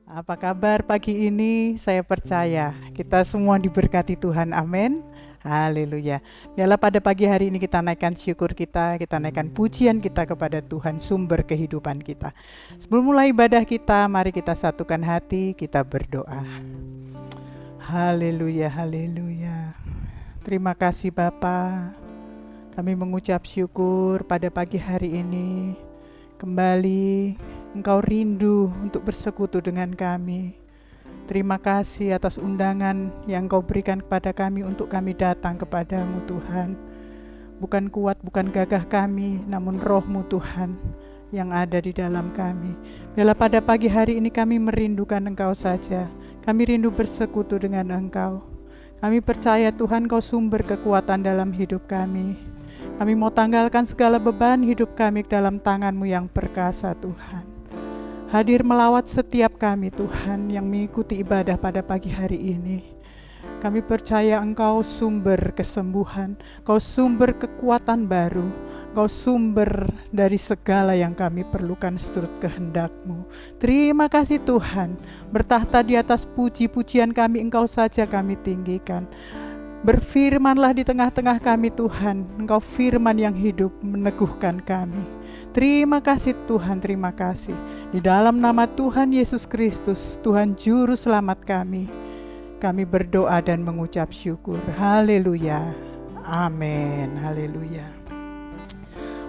Apa kabar pagi ini? Saya percaya kita semua diberkati Tuhan. Amin. Haleluya. Biarlah pada pagi hari ini kita naikkan syukur kita naikkan pujian kita kepada Tuhan, sumber kehidupan kita. Sebelum mulai ibadah kita, mari kita satukan hati, kita berdoa. Haleluya, haleluya. Terima kasih Bapa. Kami mengucap syukur pada pagi hari ini. Kembali Engkau rindu untuk bersekutu dengan kami. Terima kasih atas undangan yang Engkau berikan kepada kami untuk kami datang kepadamu Tuhan. Bukan kuat, bukan gagah kami, namun roh-Mu Tuhan yang ada di dalam kami. Biarlah pada pagi hari ini kami merindukan Engkau saja. Kami rindu bersekutu dengan Engkau. Kami percaya Tuhan Engkau sumber kekuatan dalam hidup kami. Kami mau tanggalkan segala beban hidup kami ke dalam tangan-Mu yang perkasa Tuhan. Hadir melawat setiap kami Tuhan yang mengikuti ibadah pada pagi hari ini. Kami percaya Engkau sumber kesembuhan, Engkau sumber kekuatan baru, Engkau sumber dari segala yang kami perlukan seturut kehendak-Mu. Terima kasih Tuhan, bertahta di atas puji-pujian kami, Engkau saja kami tinggikan. Berfirmanlah di tengah-tengah kami Tuhan, Engkau firman yang hidup meneguhkan kami. Terima kasih Tuhan, terima kasih. Di dalam nama Tuhan Yesus Kristus, Tuhan Juru Selamat kami berdoa dan mengucap syukur. Haleluya, amin, haleluya.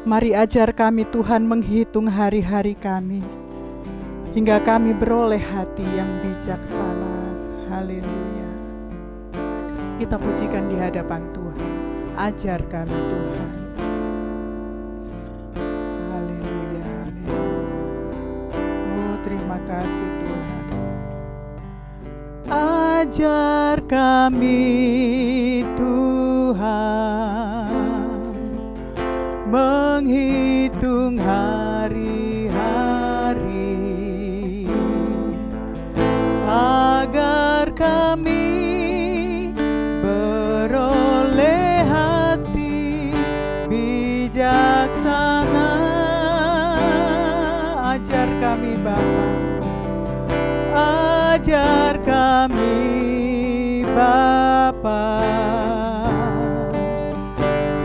Mari ajar kami Tuhan menghitung hari-hari kami, hingga kami beroleh hati yang bijaksana. Haleluya. Kita pujikan di hadapan Tuhan. Ajar kami Tuhan. Haleluya, haleluya. Oh, terima kasih Tuhan. Ajar kami Tuhan menghitung hari-hari, agar kami beroleh hati bijaksana. Ajar kami Bapa, ajar kami Bapa,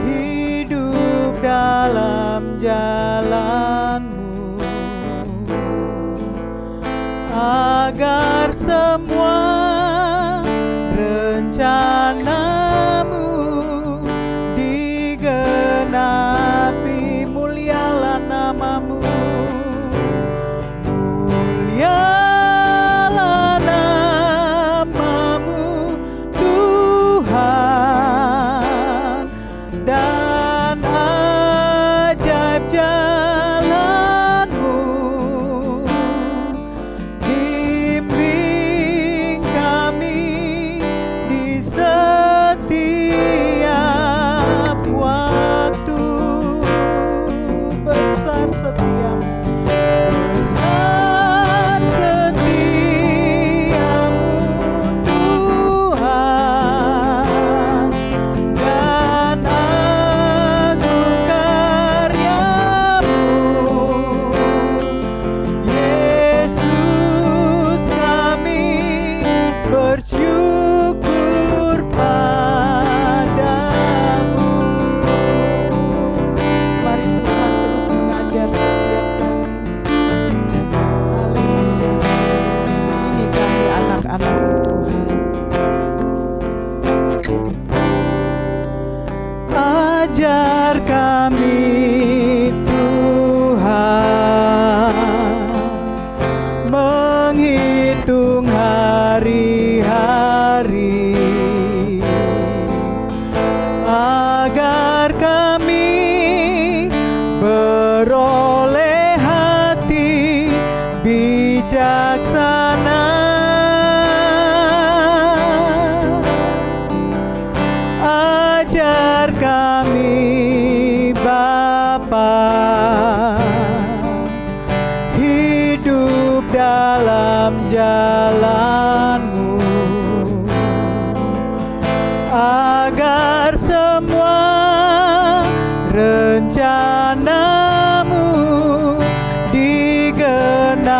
hidup dalam jalan-Mu, agar semua rencana-Mu digenapi. Mulialah nama-Mu, mulialah nama-Mu Tuhan, dan ajaib jalan-Mu. Bimbing kami di setiap waktu. Besar setiamu, besar setiamu Tuhan, dan agung karya-Mu. Yesus, kami bersyukur padamu. Mari Tuhan terus mengajar setiap kami. Haleluya. Ini kami anak-anak-Mu Tuhan. Ajar kami Tuhan menghitung hari-hari, agar kami beroleh hati bijaksana. Ajar kami Bapa, hidup dalam jalan-Mu, agar semua rencana-Mu digenapi.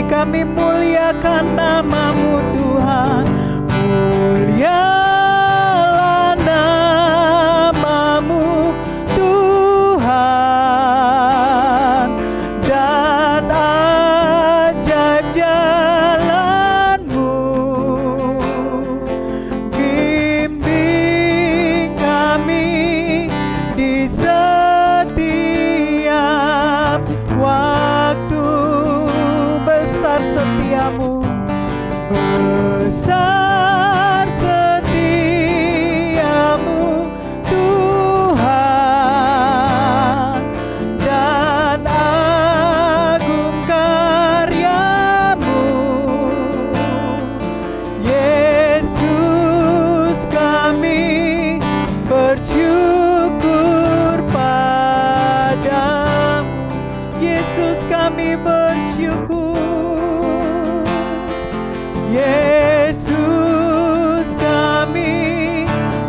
Kami mulia setiamu, besar setiamu Tuhan, dan agung karyamu. Yesus, kami bersyukur padamu. Yesus, kami bersyukur. Yesus, kami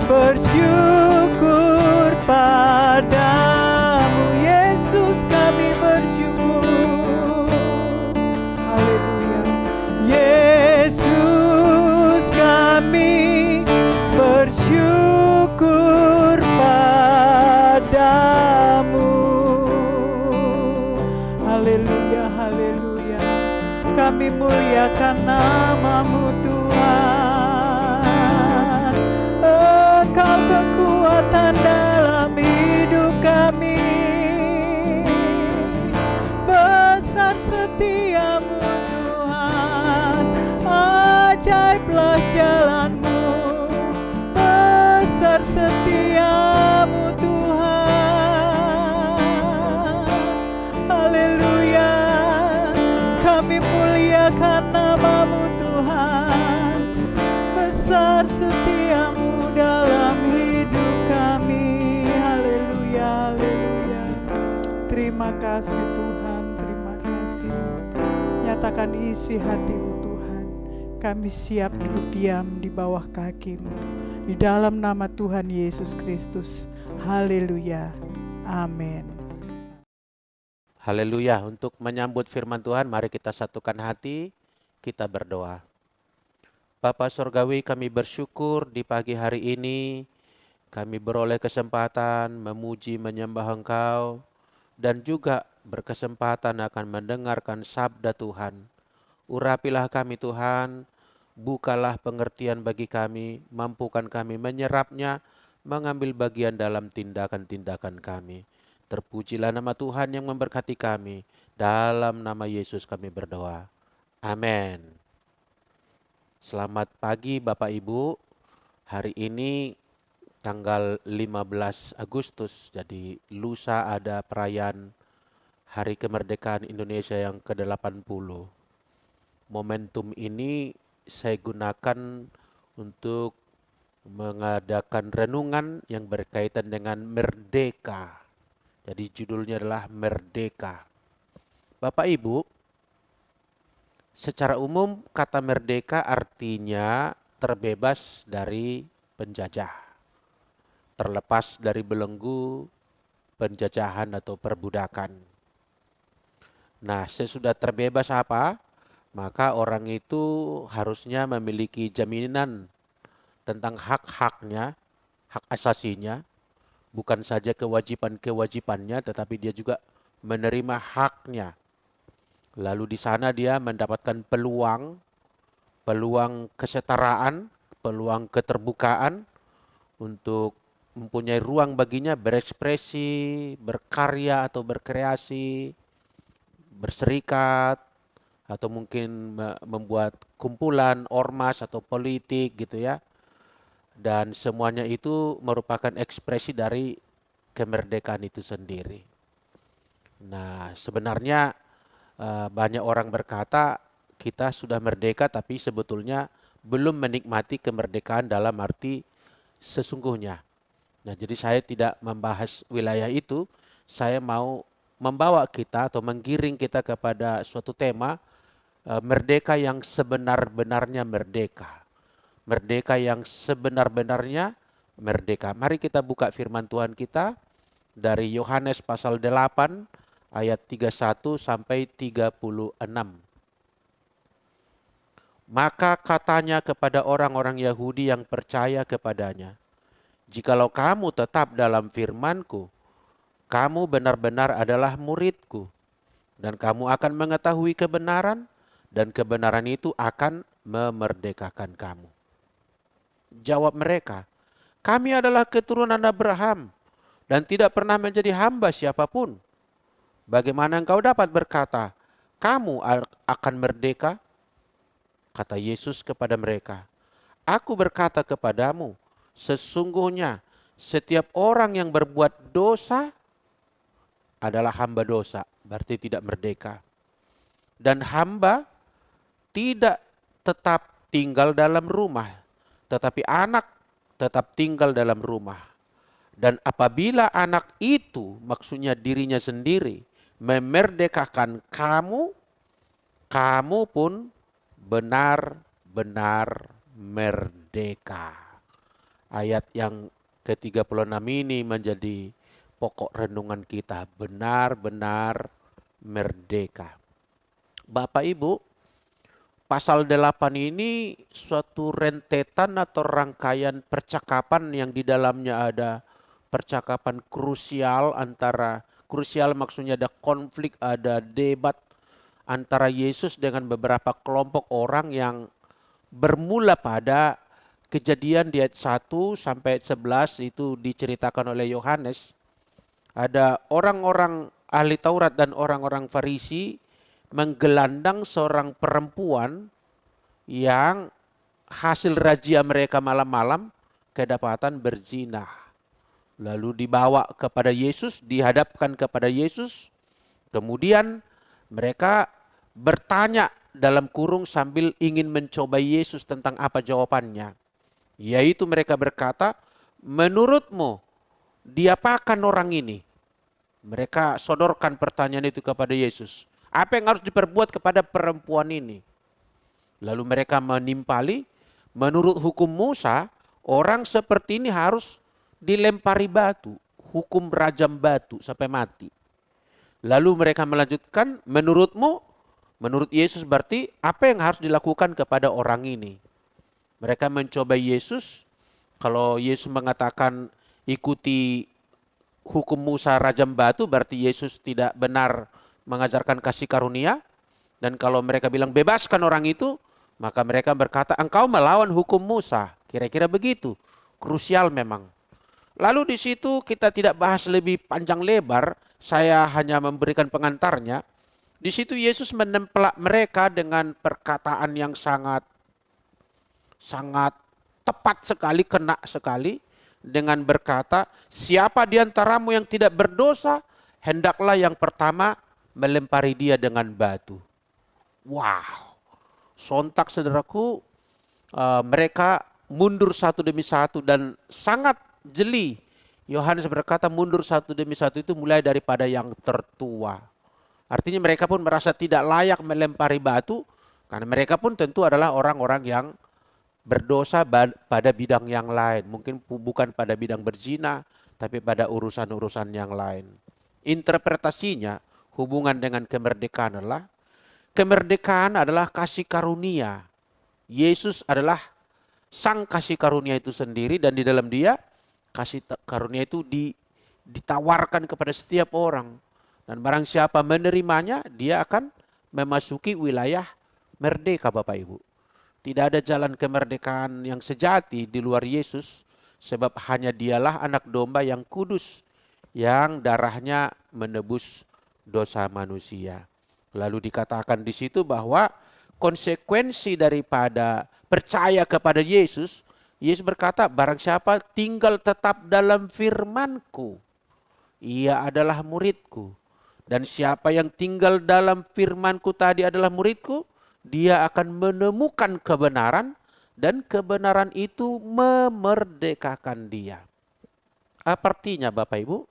bersyukur padamu. Yesus, kami bersyukur. Haleluya. Yesus, kami bersyukur padamu. Haleluya, haleluya. Kami muliakan nama-Mu Tuhan. Engkau kekuatan dalam hidup kami. Besar setiamu Tuhan, ajaiblah jalan-Mu. Besar setiamu Tuhan. Haleluya. Kami muliakan nama-Mu Tuhan. Besar setiamu dalam hidup kami. Haleluya, haleluya. Terima kasih Tuhan, terima kasih. Nyatakan isi hati-Mu Tuhan. Kami siap duduk diam di bawah kaki-Mu. Di dalam nama Tuhan Yesus Kristus. Haleluya. Amin. Haleluya. Untuk menyambut firman Tuhan, mari kita satukan hati, kita berdoa. Bapa Surgawi, kami bersyukur di pagi hari ini, kami beroleh kesempatan memuji menyembah Engkau, dan juga berkesempatan akan mendengarkan sabda Tuhan. Urapilah kami Tuhan, bukalah pengertian bagi kami, mampukan kami menyerapnya, mengambil bagian dalam tindakan-tindakan kami. Terpujilah nama Tuhan yang memberkati kami. Dalam nama Yesus kami berdoa. Amin. Selamat pagi Bapak Ibu. Hari ini tanggal 15 Agustus, jadi lusa ada perayaan Hari Kemerdekaan Indonesia yang ke-80. Momentum ini saya gunakan untuk mengadakan renungan yang berkaitan dengan merdeka. Jadi judulnya adalah Merdeka. Bapak Ibu, secara umum kata merdeka artinya terbebas dari penjajah, terlepas dari belenggu penjajahan atau perbudakan. Nah, sesudah terbebas apa? Maka orang itu harusnya memiliki jaminan tentang hak-haknya, hak asasinya, bukan saja kewajiban-kewajibannya, tetapi dia juga menerima haknya. Lalu di sana dia mendapatkan peluang kesetaraan, peluang keterbukaan untuk mempunyai ruang baginya berekspresi, berkarya atau berkreasi, berserikat, atau mungkin membuat kumpulan, ormas atau politik gitu ya. Dan semuanya itu merupakan ekspresi dari kemerdekaan itu sendiri. Nah, sebenarnya banyak orang berkata kita sudah merdeka tapi sebetulnya belum menikmati kemerdekaan dalam arti sesungguhnya. Nah, jadi saya tidak membahas wilayah itu, saya mau membawa kita atau menggiring kita kepada suatu tema merdeka yang sebenar-benarnya merdeka. Merdeka yang sebenar-benarnya merdeka. Mari kita buka firman Tuhan kita dari Yohanes pasal 8 ayat 31 sampai 36. Maka katanya kepada orang-orang Yahudi yang percaya kepadanya, "Jikalau kamu tetap dalam firman-Ku, kamu benar-benar adalah murid-Ku, dan kamu akan mengetahui kebenaran, dan kebenaran itu akan memerdekakan kamu." Jawab mereka, "Kami adalah keturunan Abraham dan tidak pernah menjadi hamba siapapun. Bagaimana engkau dapat berkata, kamu akan merdeka?" Kata Yesus kepada mereka, "Aku berkata kepadamu, sesungguhnya setiap orang yang berbuat dosa adalah hamba dosa," berarti tidak merdeka. "Dan hamba tidak tetap tinggal dalam rumah, tetapi anak tetap tinggal dalam rumah. Dan apabila anak itu," maksudnya dirinya sendiri, "memerdekakan kamu, kamu pun benar-benar merdeka." Ayat yang ke-36 ini menjadi pokok renungan kita, benar-benar merdeka. Bapak Ibu, pasal 8 ini suatu rentetan atau rangkaian percakapan yang di dalamnya ada percakapan krusial krusial maksudnya ada konflik, ada debat antara Yesus dengan beberapa kelompok orang yang bermula pada kejadian di ayat 1 sampai ayat 11 itu diceritakan oleh Yohanes. Ada orang-orang ahli Taurat dan orang-orang Farisi menggelandang seorang perempuan yang hasil razia mereka malam-malam kedapatan berzina. Lalu dibawa kepada Yesus, dihadapkan kepada Yesus. Kemudian mereka bertanya dalam kurung sambil ingin mencoba Yesus tentang apa jawabannya. Yaitu mereka berkata, "Menurutmu, diapakan orang ini?" Mereka sodorkan pertanyaan itu kepada Yesus. Apa yang harus diperbuat kepada perempuan ini? Lalu mereka menimpali, menurut hukum Musa, orang seperti ini harus dilempari batu, hukum rajam batu sampai mati. Lalu mereka melanjutkan, menurutmu, menurut Yesus berarti apa yang harus dilakukan kepada orang ini? Mereka mencoba Yesus, kalau Yesus mengatakan ikuti hukum Musa rajam batu, berarti Yesus tidak benar mengajarkan kasih karunia. Dan kalau mereka bilang bebaskan orang itu, maka mereka berkata engkau melawan hukum Musa. Kira-kira begitu. Krusial memang. Lalu di situ kita tidak bahas lebih panjang lebar, saya hanya memberikan pengantarnya. Di situ Yesus menempelak mereka dengan perkataan yang sangat tepat sekali, kena sekali, dengan berkata, "Siapa di antaramu yang tidak berdosa, hendaklah yang pertama melempari dia dengan batu." Wow, sontak saudaraku, mereka mundur satu demi satu dan sangat jeli. Yohanes berkata mundur satu demi satu itu mulai daripada yang tertua. Artinya mereka pun merasa tidak layak melempari batu, karena mereka pun tentu adalah orang-orang yang berdosa pada bidang yang lain. Mungkin bukan pada bidang berzina, tapi pada urusan-urusan yang lain. Interpretasinya hubungan dengan kemerdekaan adalah kasih karunia. Yesus adalah sang kasih karunia itu sendiri, dan di dalam dia kasih karunia itu ditawarkan kepada setiap orang. Dan barang siapa menerimanya, dia akan memasuki wilayah merdeka, Bapak Ibu. Tidak ada jalan kemerdekaan yang sejati di luar Yesus, sebab hanya dialah anak domba yang kudus, yang darahnya menebus dosa manusia. Lalu dikatakan di situ bahwa konsekuensi daripada percaya kepada Yesus, Yesus berkata, barang siapa tinggal tetap dalam firman-Ku, ia adalah murid-Ku. Dan siapa yang tinggal dalam firman-Ku tadi adalah murid-Ku, dia akan menemukan kebenaran, dan kebenaran itu memerdekakan dia. Apa artinya Bapak Ibu?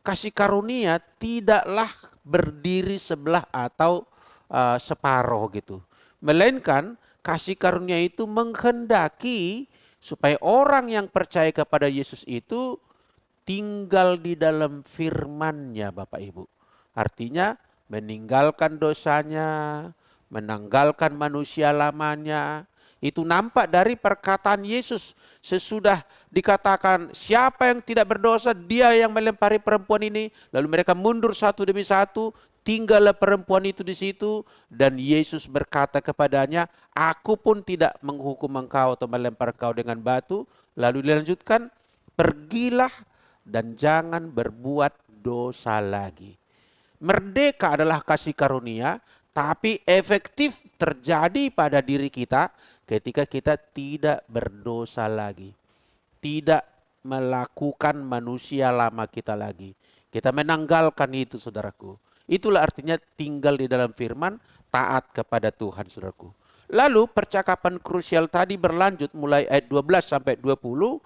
Kasih karunia tidaklah berdiri sebelah atau separoh gitu. Melainkan kasih karunia itu menghendaki supaya orang yang percaya kepada Yesus itu tinggal di dalam firman-Nya, Bapak Ibu. Artinya meninggalkan dosanya, menanggalkan manusia lamanya. Itu nampak dari perkataan Yesus sesudah dikatakan siapa yang tidak berdosa, dia yang melempari perempuan ini. Lalu mereka mundur satu demi satu, tinggallah perempuan itu di situ, dan Yesus berkata kepadanya, "Aku pun tidak menghukum engkau atau melempar engkau dengan batu." Lalu dilanjutkan, "Pergilah dan jangan berbuat dosa lagi." Merdeka adalah kasih karunia, Tapi efektif terjadi pada diri kita ketika kita tidak berdosa lagi. Tidak melakukan manusia lama kita lagi. Kita menanggalkan itu, saudaraku. Itulah artinya tinggal di dalam firman, taat kepada Tuhan, saudaraku. Lalu percakapan krusial tadi berlanjut mulai ayat 12 sampai 20,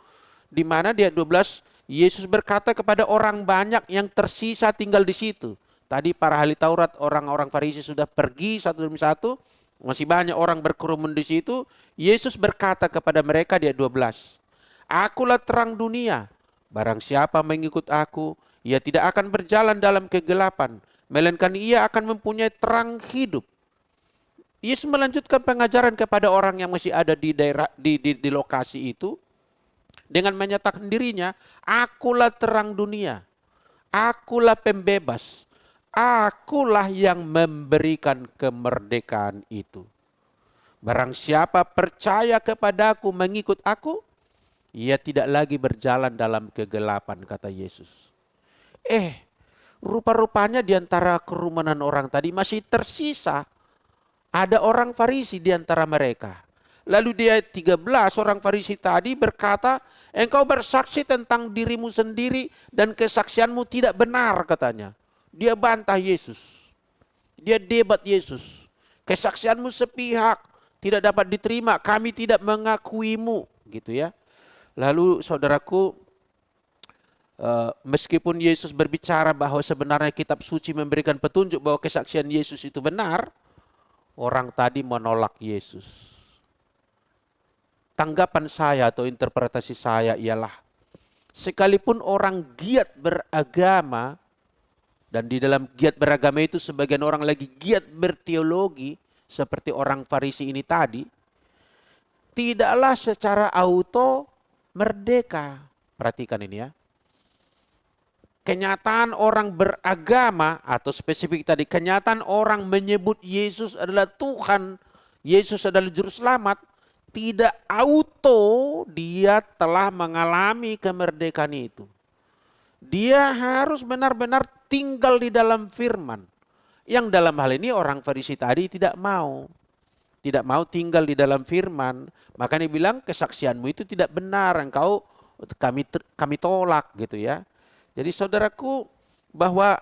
di mana di ayat 12 Yesus berkata kepada orang banyak yang tersisa tinggal di situ. Tadi para ahli Taurat, orang-orang Farisi sudah pergi satu demi satu, masih banyak orang berkerumun di situ. Yesus berkata kepada mereka di ayat 12, "Akulah terang dunia. Barang siapa mengikut aku, ia tidak akan berjalan dalam kegelapan, melainkan ia akan mempunyai terang hidup." Yesus melanjutkan pengajaran kepada orang yang masih ada di daerah di lokasi itu dengan menyatakan dirinya, "Akulah terang dunia. Akulah pembebas. Akulah yang memberikan kemerdekaan itu. Barang siapa percaya kepadaku, mengikut aku, ia tidak lagi berjalan dalam kegelapan," kata Yesus. Rupa-rupanya di antara kerumunan orang tadi masih tersisa ada orang Farisi di antara mereka. Lalu di ayat 13 orang Farisi tadi berkata, "Engkau bersaksi tentang dirimu sendiri dan kesaksianmu tidak benar," katanya. Dia bantah Yesus. Dia debat Yesus. "Kesaksianmu sepihak, tidak dapat diterima, kami tidak mengakuimu," gitu ya. Lalu saudaraku, meskipun Yesus berbicara bahwa sebenarnya kitab suci memberikan petunjuk bahwa kesaksian Yesus itu benar, orang tadi menolak Yesus. Tanggapan saya atau interpretasi saya ialah, sekalipun orang giat beragama, dan di dalam giat beragama itu sebagian orang lagi giat berteologi, seperti orang Farisi ini tadi, tidaklah secara auto merdeka. Perhatikan ini ya. Kenyataan orang beragama, atau spesifik tadi, kenyataan orang menyebut Yesus adalah Tuhan, Yesus adalah Juru Selamat, tidak auto dia telah mengalami kemerdekaan itu. Dia harus benar-benar tinggal di dalam firman. Yang dalam hal ini orang Farisi tadi tidak mau. Tidak mau tinggal di dalam firman. Makanya bilang kesaksianmu itu tidak benar. Kami tolak gitu ya. Jadi saudaraku, bahwa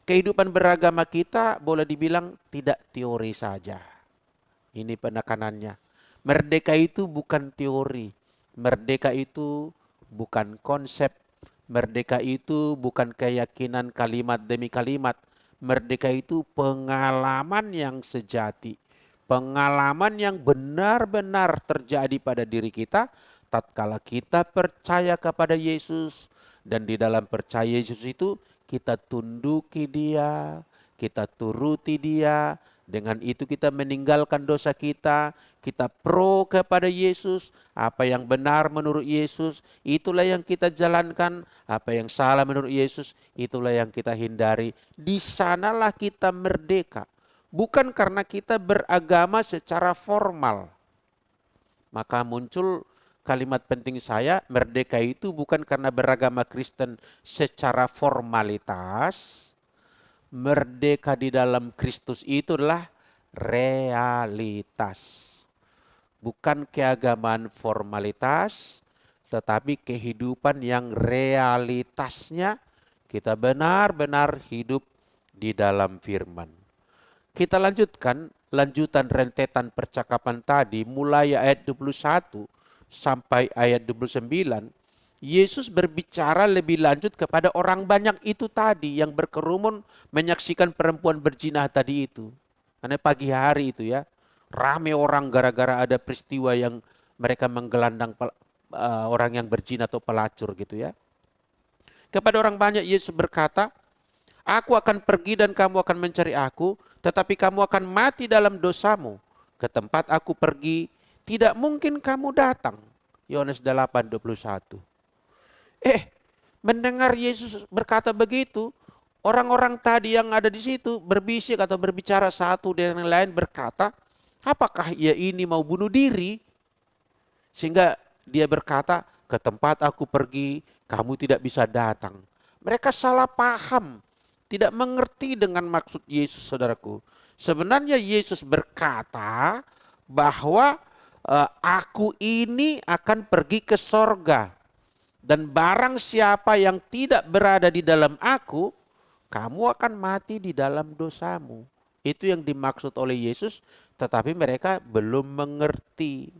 kehidupan beragama kita boleh dibilang tidak teori saja. Ini penekanannya. Merdeka itu bukan teori. Merdeka itu bukan konsep. Merdeka itu bukan keyakinan kalimat demi kalimat. Merdeka itu pengalaman yang sejati. Pengalaman yang benar-benar terjadi pada diri kita tatkala kita percaya kepada Yesus. Dan di dalam percaya Yesus itu kita tunduki Dia, kita turuti Dia. Dengan itu kita meninggalkan dosa kita pro kepada Yesus. Apa yang benar menurut Yesus, itulah yang kita jalankan. Apa yang salah menurut Yesus, itulah yang kita hindari. Di sanalah kita merdeka. Bukan karena kita beragama secara formal. Maka muncul kalimat penting saya, merdeka itu bukan karena beragama Kristen secara formalitas. Merdeka di dalam Kristus itu adalah realitas. Bukan keagamaan formalitas, tetapi kehidupan yang realitasnya kita benar-benar hidup di dalam firman. Kita lanjutan rentetan percakapan tadi mulai ayat 21 sampai ayat 29. Yesus berbicara lebih lanjut kepada orang banyak itu tadi yang berkerumun menyaksikan perempuan berzina tadi itu. Karena pagi hari itu ya, rame orang gara-gara ada peristiwa yang mereka menggelandang orang yang berzina atau pelacur gitu ya. Kepada orang banyak Yesus berkata, "Aku akan pergi dan kamu akan mencari aku, tetapi kamu akan mati dalam dosamu. Ke tempat aku pergi, tidak mungkin kamu datang." Yohanes 8:21. Mendengar Yesus berkata begitu, orang-orang tadi yang ada di situ berbisik atau berbicara satu dengan yang lain berkata, "Apakah ia ini mau bunuh diri?" Sehingga dia berkata, "Ke tempat aku pergi, kamu tidak bisa datang." Mereka salah paham, tidak mengerti dengan maksud Yesus, saudaraku. Sebenarnya Yesus berkata bahwa aku ini akan pergi ke sorga. Dan barang siapa yang tidak berada di dalam aku, kamu akan mati di dalam dosamu. Itu yang dimaksud oleh Yesus, tetapi mereka belum mengerti.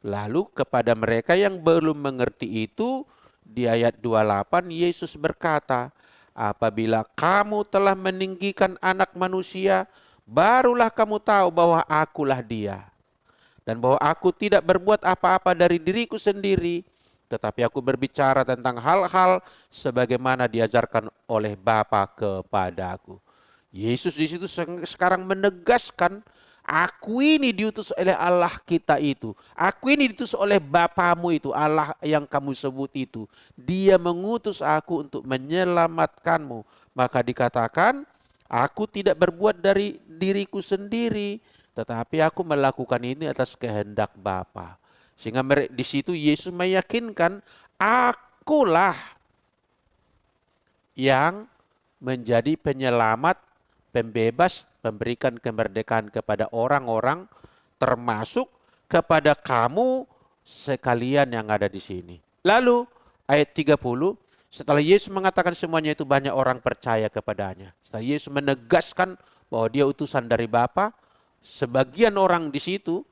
Lalu kepada mereka yang belum mengerti itu, di ayat 28 Yesus berkata, apabila kamu telah meninggikan anak manusia, barulah kamu tahu bahwa akulah dia. Dan bahwa aku tidak berbuat apa-apa dari diriku sendiri, tetapi aku berbicara tentang hal-hal sebagaimana diajarkan oleh Bapa kepadaku. Yesus di situ sekarang menegaskan, aku ini diutus oleh Allah kita itu. Aku ini diutus oleh Bapamu itu, Allah yang kamu sebut itu. Dia mengutus aku untuk menyelamatkanmu. Maka dikatakan, aku tidak berbuat dari diriku sendiri, tetapi aku melakukan ini atas kehendak Bapa. Sehingga di situ Yesus meyakinkan, akulah yang menjadi penyelamat, pembebas, memberikan kemerdekaan kepada orang-orang, termasuk kepada kamu sekalian yang ada di sini. Lalu ayat 30, setelah Yesus mengatakan semuanya itu, banyak orang percaya kepadanya. Setelah Yesus menegaskan bahwa dia utusan dari Bapa, sebagian orang di situ,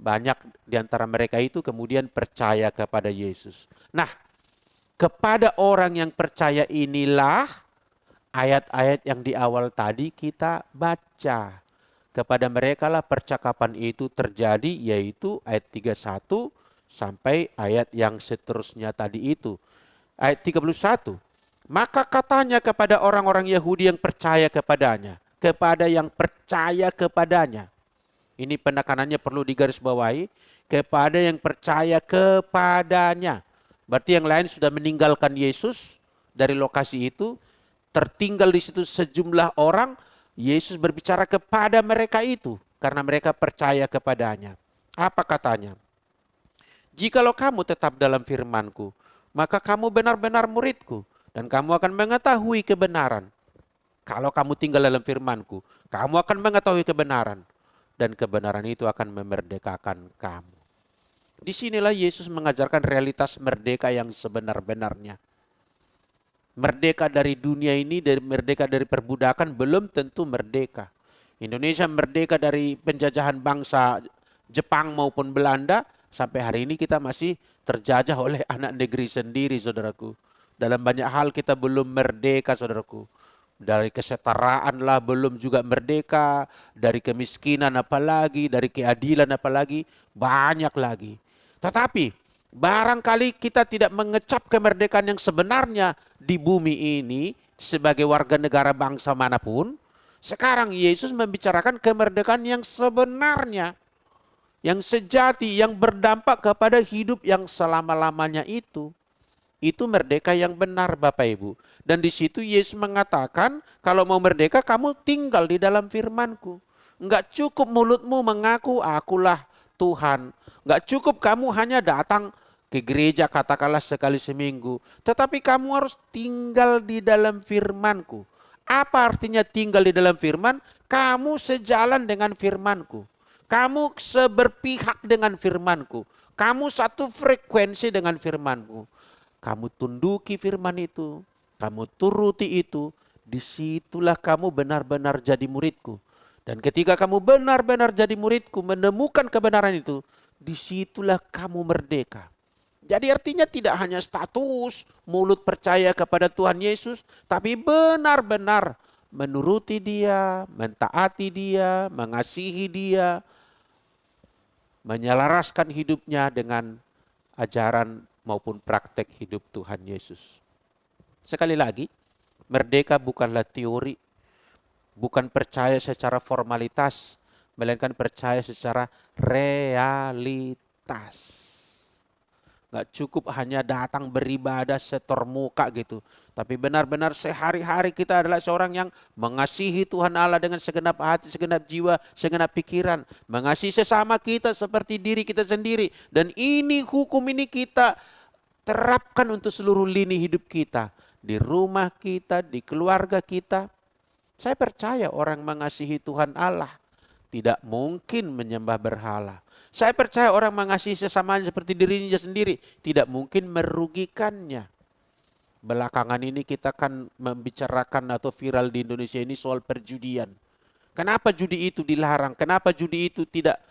banyak di antara mereka itu kemudian percaya kepada Yesus. Nah, kepada orang yang percaya inilah ayat-ayat yang di awal tadi kita baca. Kepada mereka lah percakapan itu terjadi, yaitu ayat 31 sampai ayat yang seterusnya tadi itu. Ayat 31. Maka katanya kepada orang-orang Yahudi yang percaya kepadanya, kepada yang percaya kepadanya. Ini penekanannya perlu digarisbawahi, kepada yang percaya kepadanya. Berarti yang lain sudah meninggalkan Yesus dari lokasi itu, tertinggal di situ sejumlah orang. Yesus berbicara kepada mereka itu karena mereka percaya kepadanya. Apa katanya? Jikalau kamu tetap dalam firman-Ku, maka kamu benar-benar murid-Ku, dan kamu akan mengetahui kebenaran. Kalau kamu tinggal dalam firman-Ku, kamu akan mengetahui kebenaran, dan kebenaran itu akan memerdekakan kamu. Disinilah Yesus mengajarkan realitas merdeka yang sebenar-benarnya. Merdeka dari dunia ini, merdeka dari perbudakan, belum tentu merdeka. Indonesia merdeka dari penjajahan bangsa Jepang maupun Belanda, sampai hari ini kita masih terjajah oleh anak negeri sendiri, saudaraku. Dalam banyak hal kita belum merdeka, saudaraku. Dari kesetaraan lah belum juga merdeka, dari kemiskinan apalagi, dari keadilan apalagi, banyak lagi. Tetapi barangkali kita tidak mengecap kemerdekaan yang sebenarnya di bumi ini sebagai warga negara bangsa manapun. Sekarang Yesus membicarakan kemerdekaan yang sebenarnya, yang sejati, yang berdampak kepada hidup yang selama-lamanya itu. Itu merdeka yang benar, Bapak Ibu. Dan di situ Yesus mengatakan, kalau mau merdeka kamu tinggal di dalam firman-Ku. Enggak cukup mulutmu mengaku akulah Tuhan. Enggak cukup kamu hanya datang ke gereja katakanlah sekali seminggu. Tetapi kamu harus tinggal di dalam firman-Ku. Apa artinya tinggal di dalam firman? Kamu sejalan dengan firman-Ku. Kamu seberpihak dengan firman-Ku. Kamu satu frekuensi dengan firman-Ku. Kamu tunduki firman itu. Kamu turuti itu. Disitulah kamu benar-benar jadi murid-Ku. Dan ketika kamu benar-benar jadi murid-Ku, menemukan kebenaran itu, disitulah kamu merdeka. Jadi artinya tidak hanya status, mulut percaya kepada Tuhan Yesus, tapi benar-benar menuruti Dia, mentaati Dia, mengasihi Dia, menyelaraskan hidupnya dengan ajaran maupun praktek hidup Tuhan Yesus. Sekali lagi, merdeka bukanlah teori, bukan percaya secara formalitas, melainkan percaya secara realitas. Gak cukup hanya datang beribadah setor muka gitu. Tapi benar-benar sehari-hari kita adalah seorang yang mengasihi Tuhan Allah dengan segenap hati, segenap jiwa, segenap pikiran. Mengasihi sesama kita seperti diri kita sendiri. Dan ini hukum ini kita terapkan untuk seluruh lini hidup kita. Di rumah kita, di keluarga kita. Saya percaya orang mengasihi Tuhan Allah tidak mungkin menyembah berhala. Saya percaya orang mengasihi sesamanya seperti dirinya sendiri tidak mungkin merugikannya. Belakangan ini kita kan membicarakan atau viral di Indonesia ini soal perjudian. Kenapa judi itu dilarang? Kenapa judi itu tidak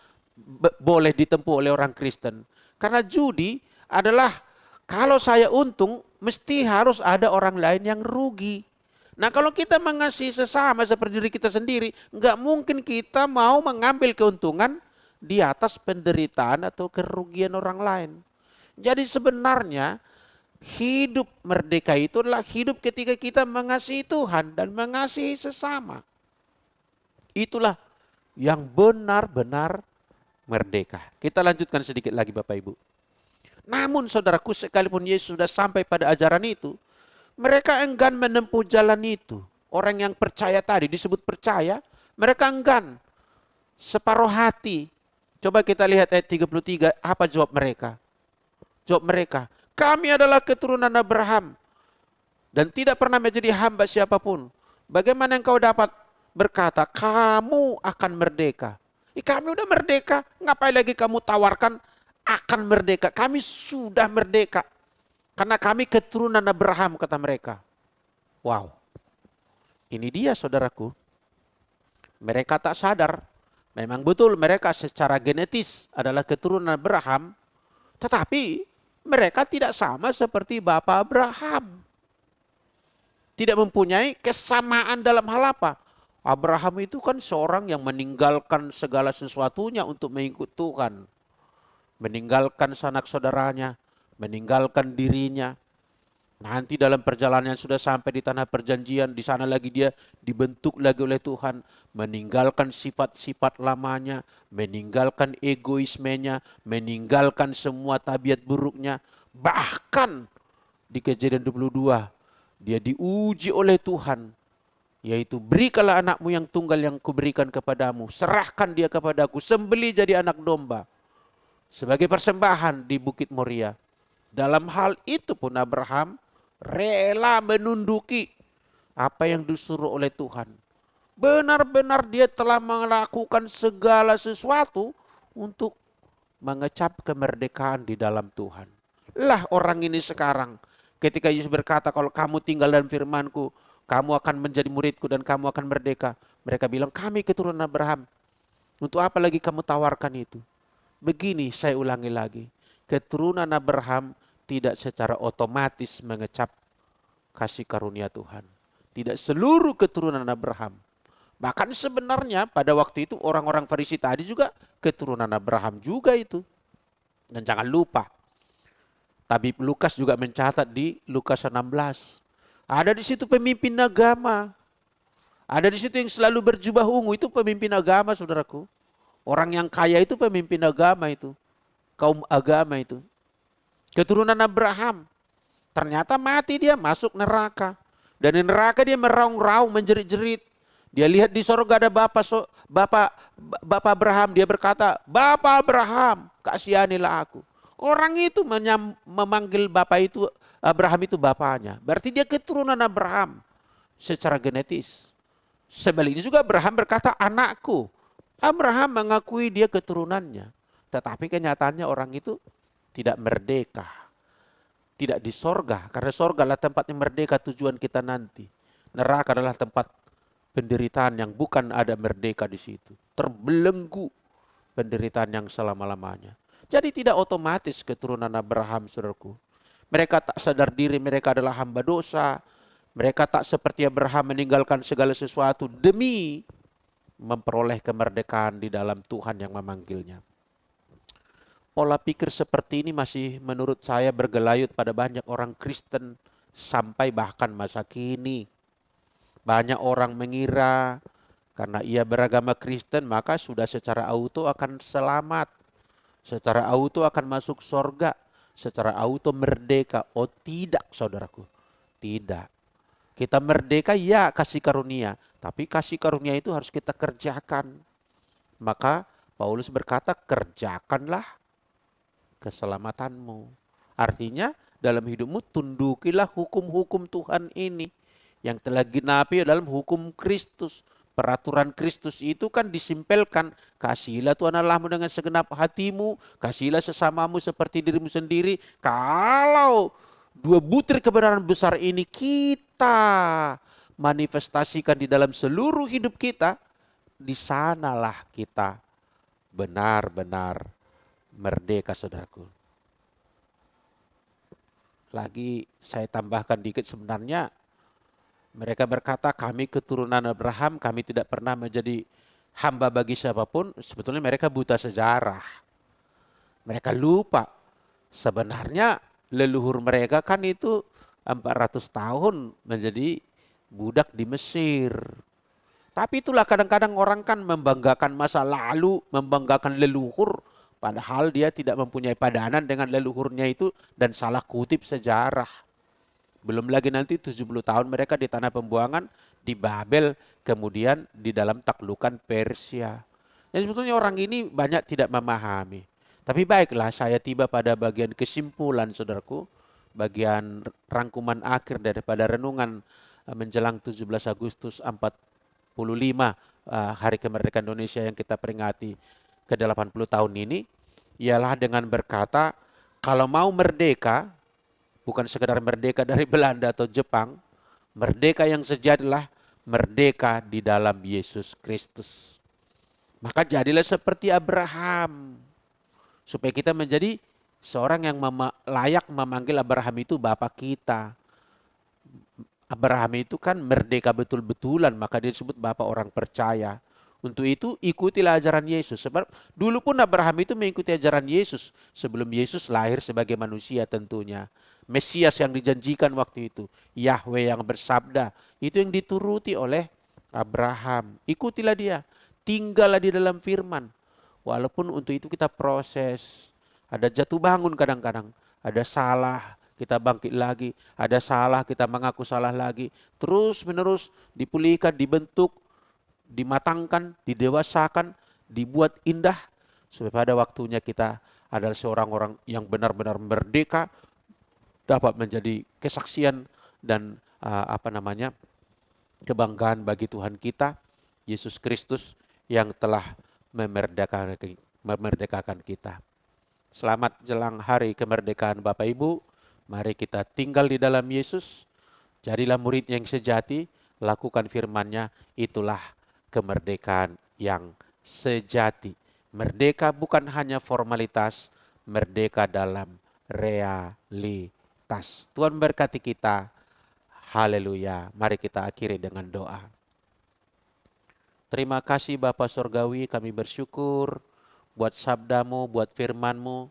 boleh ditempuh oleh orang Kristen? Karena judi adalah kalau saya untung, mesti harus ada orang lain yang rugi. Nah kalau kita mengasihi sesama seperti diri kita sendiri, nggak mungkin kita mau mengambil keuntungan di atas penderitaan atau kerugian orang lain. Jadi sebenarnya hidup merdeka itu adalah hidup ketika kita mengasihi Tuhan dan mengasihi sesama. Itulah yang benar-benar merdeka. Kita lanjutkan sedikit lagi Bapak Ibu. Namun saudaraku, sekalipun Yesus sudah sampai pada ajaran itu, mereka enggan menempuh jalan itu. Orang yang percaya tadi disebut percaya, mereka enggan. Separuh hati. Coba kita lihat ayat 33, apa jawab mereka? Jawab mereka, kami adalah keturunan Abraham dan tidak pernah menjadi hamba siapapun. Bagaimana engkau dapat berkata, kamu akan merdeka? Kami udah merdeka, ngapain lagi kamu tawarkan akan merdeka? Kami sudah merdeka. Karena kami keturunan Abraham, kata mereka. Wow, ini dia saudaraku. Mereka tak sadar, memang betul mereka secara genetis adalah keturunan Abraham, tetapi mereka tidak sama seperti Bapak Abraham. Tidak mempunyai kesamaan dalam hal apa? Abraham itu kan seorang yang meninggalkan segala sesuatunya untuk mengikut Tuhan. Meninggalkan sanak saudaranya, meninggalkan dirinya. Nanti dalam perjalanan sudah sampai di tanah perjanjian, di sana lagi dia dibentuk lagi oleh Tuhan, meninggalkan sifat-sifat lamanya, meninggalkan egoismenya, meninggalkan semua tabiat buruknya. Bahkan di Kejadian 22, dia diuji oleh Tuhan, yaitu berikanlah anakmu yang tunggal yang kuberikan kepadamu, serahkan dia kepadaku, sembelih jadi anak domba sebagai persembahan di Bukit Moria. Dalam hal itu pun Abraham rela menunduki apa yang disuruh oleh Tuhan. Benar-benar dia telah melakukan segala sesuatu untuk mengecap kemerdekaan di dalam Tuhan. Lah orang ini sekarang ketika Yesus berkata kalau kamu tinggal dalam firman-Ku, kamu akan menjadi murid-Ku dan kamu akan merdeka. Mereka bilang kami keturunan Abraham. Untuk apa lagi kamu tawarkan itu? Begini saya ulangi lagi. Keturunan Abraham tidak secara otomatis mengecap kasih karunia Tuhan. Tidak seluruh keturunan Abraham. Bahkan sebenarnya pada waktu itu orang-orang Farisi tadi juga keturunan Abraham juga itu. Dan jangan lupa, Tabib Lukas juga mencatat di Lukas 16. Ada di situ pemimpin agama. Ada di situ yang selalu berjubah ungu, itu pemimpin agama saudaraku. Orang yang kaya itu pemimpin agama itu. Kaum agama itu. Keturunan Abraham. Ternyata mati dia, masuk neraka. Dan di neraka dia meraung-raung, menjerit-jerit. Dia lihat di sorga ada Bapak Abraham. Dia berkata, Bapak Abraham, kasihanilah aku. Orang itu memanggil Bapak itu, Abraham itu bapaknya. Berarti dia keturunan Abraham secara genetis. Sebaliknya juga Abraham berkata, anakku. Abraham mengakui dia keturunannya. Tetapi kenyataannya orang itu tidak merdeka. Tidak di sorga. Karena sorga adalah tempat yang merdeka tujuan kita nanti. Neraka adalah tempat penderitaan yang bukan ada merdeka di situ. Terbelenggu penderitaan yang selama-lamanya. Jadi tidak otomatis keturunan Abraham, saudaraku. Mereka tak sadar diri mereka adalah hamba dosa. Mereka tak seperti Abraham meninggalkan segala sesuatu demi memperoleh kemerdekaan di dalam Tuhan yang memanggilnya. Pola pikir seperti ini masih menurut saya bergelayut pada banyak orang Kristen sampai bahkan masa kini. Banyak orang mengira karena ia beragama Kristen maka sudah secara auto akan selamat. Secara auto akan masuk surga. Secara auto merdeka. Oh tidak saudaraku. Tidak. Kita merdeka ya kasih karunia. Tapi kasih karunia itu harus kita kerjakan. Maka Paulus berkata kerjakanlah keselamatanmu. Artinya dalam hidupmu tundukilah hukum-hukum Tuhan ini. yang telah genapi dalam hukum Kristus. Peraturan Kristus itu kan disimpelkan, kasihilah Tuhan Allahmu dengan segenap hatimu, kasihilah sesamamu seperti dirimu sendiri. Kalau dua butir kebenaran besar ini kita manifestasikan di dalam seluruh hidup kita, di sanalah kita benar-benar merdeka, saudaraku. Lagi saya tambahkan dikit, sebenarnya mereka berkata kami keturunan Abraham, kami tidak pernah menjadi hamba bagi siapapun. Sebetulnya mereka buta sejarah. Mereka lupa sebenarnya leluhur mereka kan itu 400 tahun menjadi budak di Mesir. Tapi itulah kadang-kadang orang kan membanggakan masa lalu, membanggakan leluhur, padahal dia tidak mempunyai padanan dengan leluhurnya itu dan salah kutip sejarah. Belum lagi nanti 70 tahun mereka di tanah pembuangan, di Babel, kemudian di dalam taklukan Persia. Jadi sebetulnya orang ini banyak tidak memahami. Tapi baiklah, saya tiba pada bagian kesimpulan, saudaraku. Bagian rangkuman akhir daripada renungan menjelang 17 Agustus 45 Hari Kemerdekaan Indonesia yang kita peringati ke 80 tahun ini. Ialah dengan berkata, kalau mau merdeka, bukan sekedar merdeka dari Belanda atau Jepang, merdeka yang sejati adalah merdeka di dalam Yesus Kristus. Maka jadilah seperti Abraham, supaya kita menjadi seorang yang layak memanggil Abraham itu Bapak kita. Abraham itu kan merdeka betul-betulan, maka dia disebut Bapak orang percaya. Untuk itu ikutilah ajaran Yesus. Sebab dulu pun Abraham itu mengikuti ajaran Yesus sebelum Yesus lahir sebagai manusia tentunya. Mesias yang dijanjikan waktu itu, Yahweh yang bersabda, itu yang dituruti oleh Abraham. Ikutilah dia, tinggallah di dalam firman. Walaupun untuk itu kita proses, ada jatuh bangun kadang-kadang, ada salah, kita bangkit lagi, ada salah, kita mengaku salah lagi, terus menerus dipulihkan, dibentuk, dimatangkan, didewasakan, dibuat indah, supaya pada waktunya kita adalah seorang orang yang benar-benar merdeka, dapat menjadi kesaksian dan kebanggaan bagi Tuhan kita, Yesus Kristus yang telah memerdekakan kita. Selamat jelang hari kemerdekaan Bapak Ibu. Mari kita tinggal di dalam Yesus, jadilah murid yang sejati, lakukan firman-Nya, itulah kemerdekaan yang sejati. Merdeka bukan hanya formalitas, merdeka dalam realitas. Tuhan berkati kita. Haleluya. Mari kita akhiri dengan doa. Terima kasih Bapa Surgawi, kami bersyukur buat sabda-Mu, buat firman-Mu.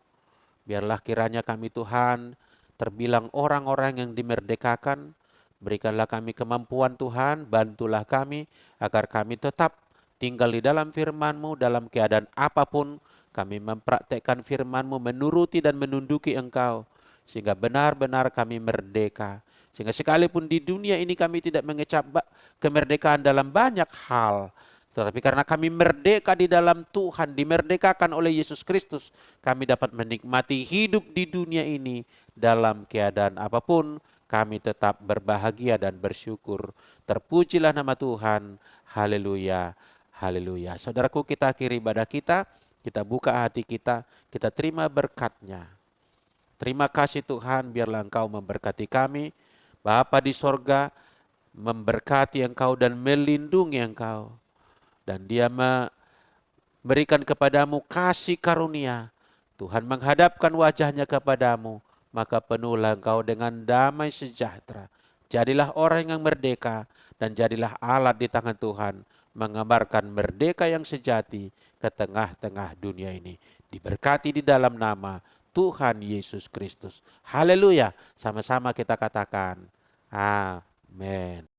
Biarlah kiranya kami Tuhan terbilang orang-orang yang dimerdekakan. Berikanlah kami kemampuan Tuhan, bantulah kami agar kami tetap tinggal di dalam firman-Mu dalam keadaan apapun. Kami mempraktekkan firman-Mu, menuruti dan menunduki Engkau, sehingga benar-benar kami merdeka. Sehingga sekalipun di dunia ini kami tidak mengecap kemerdekaan dalam banyak hal, tetapi karena kami merdeka di dalam Tuhan, dimerdekakan oleh Yesus Kristus, kami dapat menikmati hidup di dunia ini dalam keadaan apapun. Kami tetap berbahagia dan bersyukur. Terpujilah nama Tuhan. Haleluya. Haleluya. Saudaraku, kita akhiri ibadah kita. Kita buka hati kita. Kita terima berkat-Nya. Terima kasih Tuhan, biarlah Engkau memberkati kami. Bapa di sorga memberkati Engkau dan melindungi Engkau. Dan Dia memberikan kepadamu kasih karunia. Tuhan menghadapkan wajah-Nya kepadamu, maka penuhlah engkau dengan damai sejahtera. Jadilah orang yang merdeka dan jadilah alat di tangan Tuhan mengabarkan merdeka yang sejati ke tengah-tengah dunia ini. Diberkati di dalam nama Tuhan Yesus Kristus. Haleluya. Sama-sama kita katakan amin.